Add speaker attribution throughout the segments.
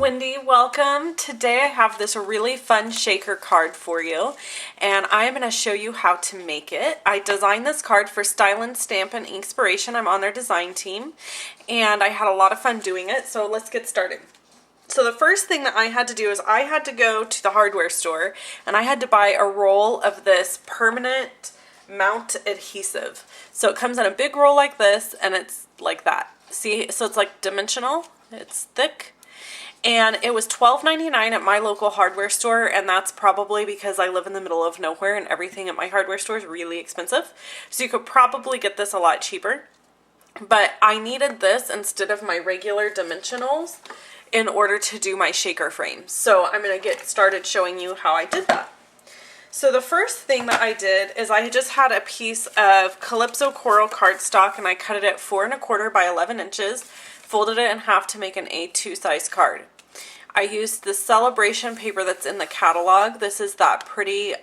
Speaker 1: Wendy, welcome. Today I have this really fun shaker card for you, and I'm going to show you how to make it. I designed this card for Style & Stamp and Inspiration. I'm on their design team, and I had a lot of fun doing it, so let's get started. So the first thing that I had to do is I had to go to the hardware store, and I had to buy a roll of this permanent mount adhesive. So it comes in a big roll like this, and it's like that. See, so it's like dimensional, it's thick. And it was $12.99 at my local hardware store, and that's probably because I live in the middle of nowhere and everything at my hardware store is really expensive. So you could probably get this a lot cheaper. But I needed this instead of my regular dimensionals in order to do my shaker frame. So I'm going to get started showing you how I did that. So the first thing that I did is I just had a piece of Calypso Coral cardstock, and I cut it at 4 1/4 by 11 inches, folded it in half to make an A2 size card. I used the celebration paper that's in the catalog. This is that pretty,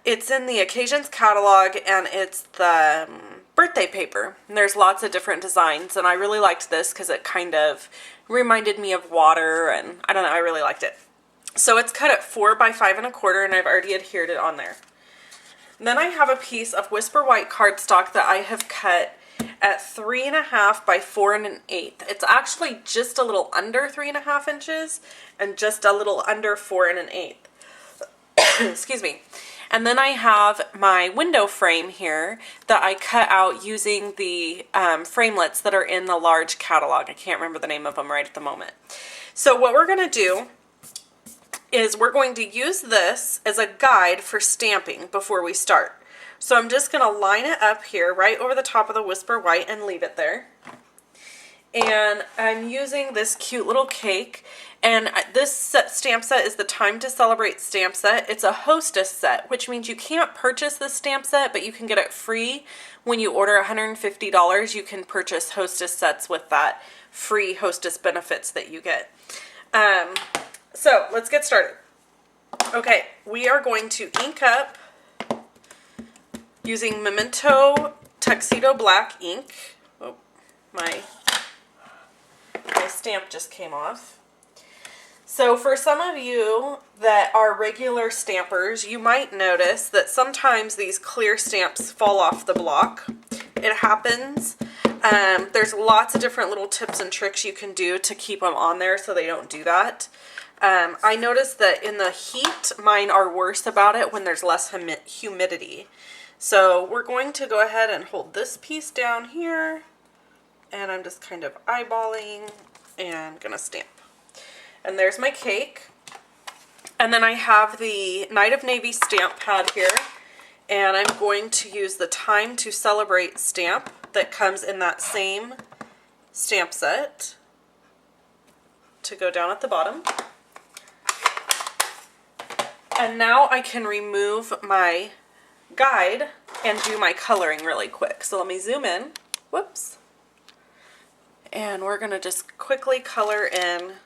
Speaker 1: it's in the Occasions catalog, and it's the birthday paper. And there's lots of different designs, and I really liked this because it kind of reminded me of water, and I don't know, I really liked it. So it's cut at 4 by 5 1/4, and I've already adhered it on there. And then I have a piece of Whisper White cardstock that I have cut at 3 1/2 by 4 1/8. It's actually just a little under 3 1/2 inches and just a little under 4 1/8. Excuse me. And then I have my window frame here that I cut out using the framelits that are in the large catalog. I can't remember the name of them right at the moment. So what we're going to do is we're going to use this as a guide for stamping before we start. So I'm just going to line it up here right over the top of the Whisper White and leave it there. And I'm using this cute little cake, and this stamp set is the Time to Celebrate stamp set. It's a hostess set, which means you can't purchase this stamp set, but you can get it free. When you order $150, you can purchase hostess sets with that free hostess benefits that you get. So let's get started. Okay, we are going to ink up using Memento Tuxedo Black ink. Oh, my stamp just came off. So for some of you that are regular stampers, you might notice that sometimes these clear stamps fall off the block. It happens. There's lots of different little tips and tricks you can do to keep them on there so they don't do that. I noticed that in the heat, mine are worse about it when there's less humidity. So we're going to go ahead and hold this piece down here, and I'm just kind of eyeballing and gonna stamp. And there's my cake. And then I have the Night of Navy stamp pad here, and I'm going to use the Time to Celebrate stamp that comes in that same stamp set to go down at the bottom. And now I can remove my guide and do my coloring really quick. So let me zoom in. Whoops. And we're going to just quickly color in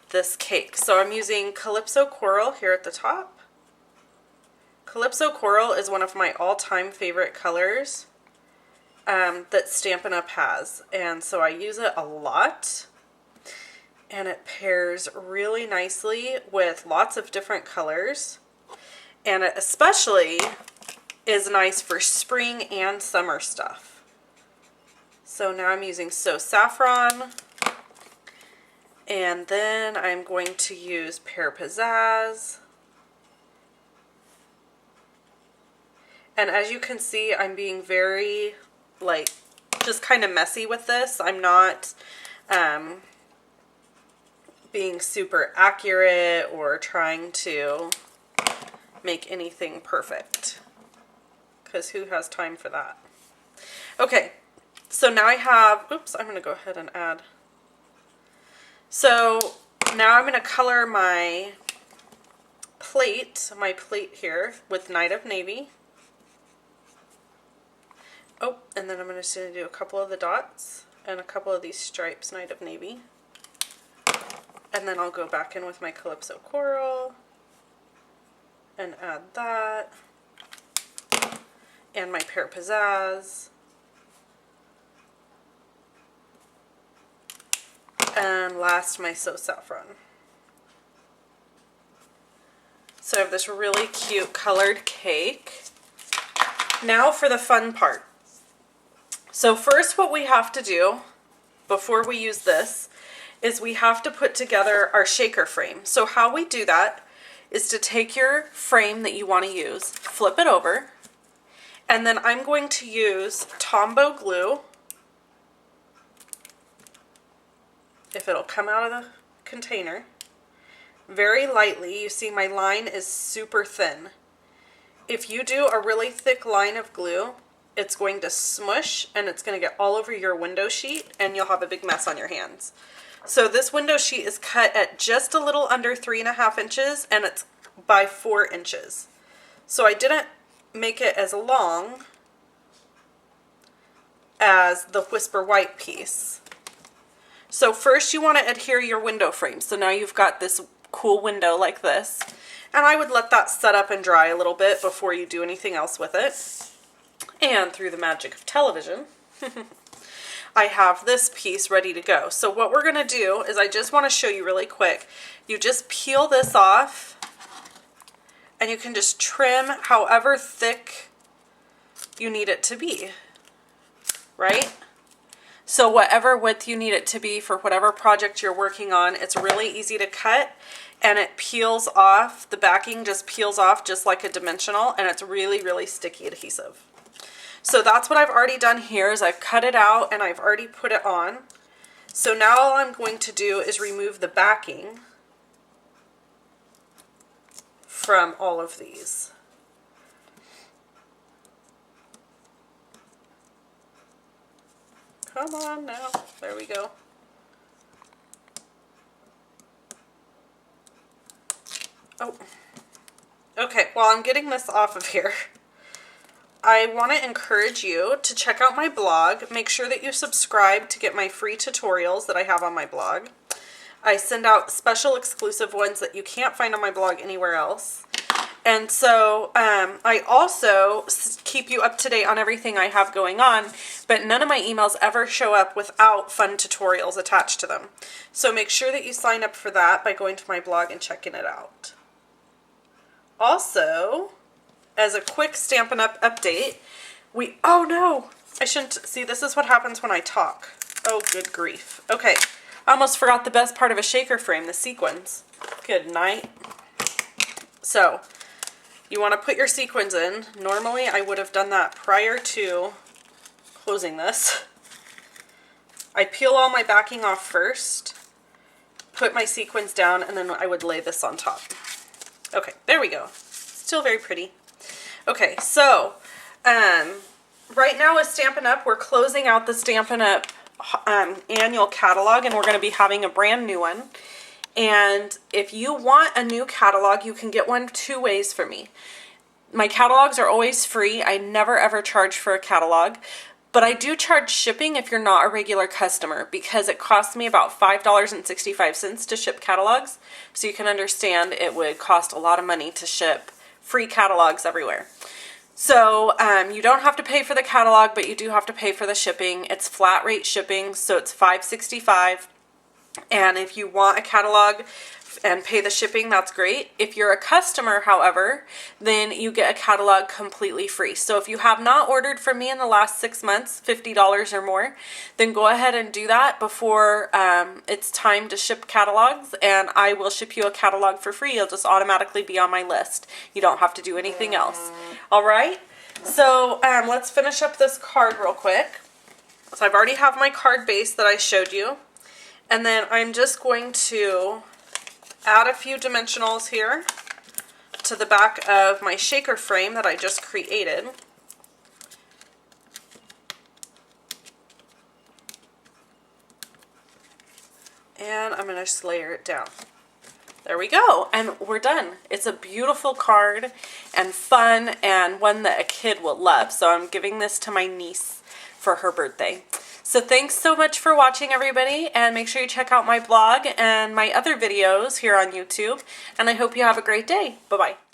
Speaker 1: this cake. So I'm using Calypso Coral here at the top. Calypso Coral is one of my all-time favorite colors that Stampin' Up! Has. And so I use it a lot. And it pairs really nicely with lots of different colors. And it especially is nice for spring and summer stuff. So now I'm using So Saffron. And then I'm going to use Pear Pizzazz. And as you can see, I'm being very, like, just kind of messy with this. I'm not being super accurate or trying to make anything perfect, because who has time for that? Okay, so now I have, oops, I'm going to go ahead and add. So now I'm going to color my plate here with Night of Navy. Oh, and then I'm just going to do a couple of the dots and a couple of these stripes, Night of Navy. And then I'll go back in with my Calypso Coral and add that. And my Pear Pizzazz. And last, my So Saffron. So I have this really cute colored cake. Now for the fun part. So first what we have to do before we use this is we have to put together our shaker frame. So how we do that is to take your frame that you want to use, flip it over, and then I'm going to use Tombow glue, if it'll come out of the container, very lightly. You see my line is super thin. If you do a really thick line of glue, it's going to smush and it's going to get all over your window sheet and you'll have a big mess on your hands. So this window sheet is cut at just a little under 3.5 inches and it's by 4 inches. So I didn't make it as long as the Whisper White piece. So first you want to adhere your window frame. So now you've got this cool window like this. And I would let that set up and dry a little bit before you do anything else with it. And through the magic of television, I have this piece ready to go. So what we're going to do is I just want to show you really quick. You just peel this off and you can just trim however thick you need it to be, right? So whatever width you need it to be for whatever project you're working on, it's really easy to cut and it peels off. The backing just peels off just like a dimensional and it's really, really sticky adhesive. So that's what I've already done here is I've cut it out and I've already put it on. So now all I'm going to do is remove the backing from all of these. Come on now, there we go. Oh, okay, while I'm getting this off of here, I want to encourage you to check out my blog. Make sure that you subscribe to get my free tutorials that I have on my blog. I send out special exclusive ones that you can't find on my blog anywhere else. And so I also keep you up to date on everything I have going on, but none of my emails ever show up without fun tutorials attached to them. So make sure that you sign up for that by going to my blog and checking it out. Also, as a quick Stampin' Up! Update, oh no, I shouldn't, see this is what happens when I talk. Oh good grief. Okay, I almost forgot the best part of a shaker frame, the sequins. Good night. So, you want to put your sequins in. Normally I would have done that prior to closing this. I peel all my backing off first, put my sequins down, and then I would lay this on top. Okay, there we go. Still very pretty. Okay, so right now with Stampin' Up, we're closing out the Stampin' Up annual catalog, and we're going to be having a brand new one. And if you want a new catalog, you can get one 2 ways from me. My catalogs are always free. I never ever charge for a catalog. But I do charge shipping if you're not a regular customer because it costs me about $5.65 to ship catalogs. So you can understand it would cost a lot of money to ship free catalogs everywhere. So you don't have to pay for the catalog, but you do have to pay for the shipping. It's flat rate shipping, so it's $5.65. And if you want a catalog and pay the shipping, that's great. If you're a customer, however, then you get a catalog completely free. So if you have not ordered from me in the last 6 months, $50 or more, then go ahead and do that before it's time to ship catalogs, and I will ship you a catalog for free. You'll just automatically be on my list. You don't have to do anything else. All right? So let's finish up this card real quick. So I've already have my card base that I showed you. And then I'm just going to add a few dimensionals here to the back of my shaker frame that I just created. And I'm going to just layer it down. There we go, and we're done. It's a beautiful card and fun and one that a kid will love. So I'm giving this to my niece for her birthday. So thanks so much for watching, everybody, and make sure you check out my blog and my other videos here on YouTube, and I hope you have a great day. Bye-bye.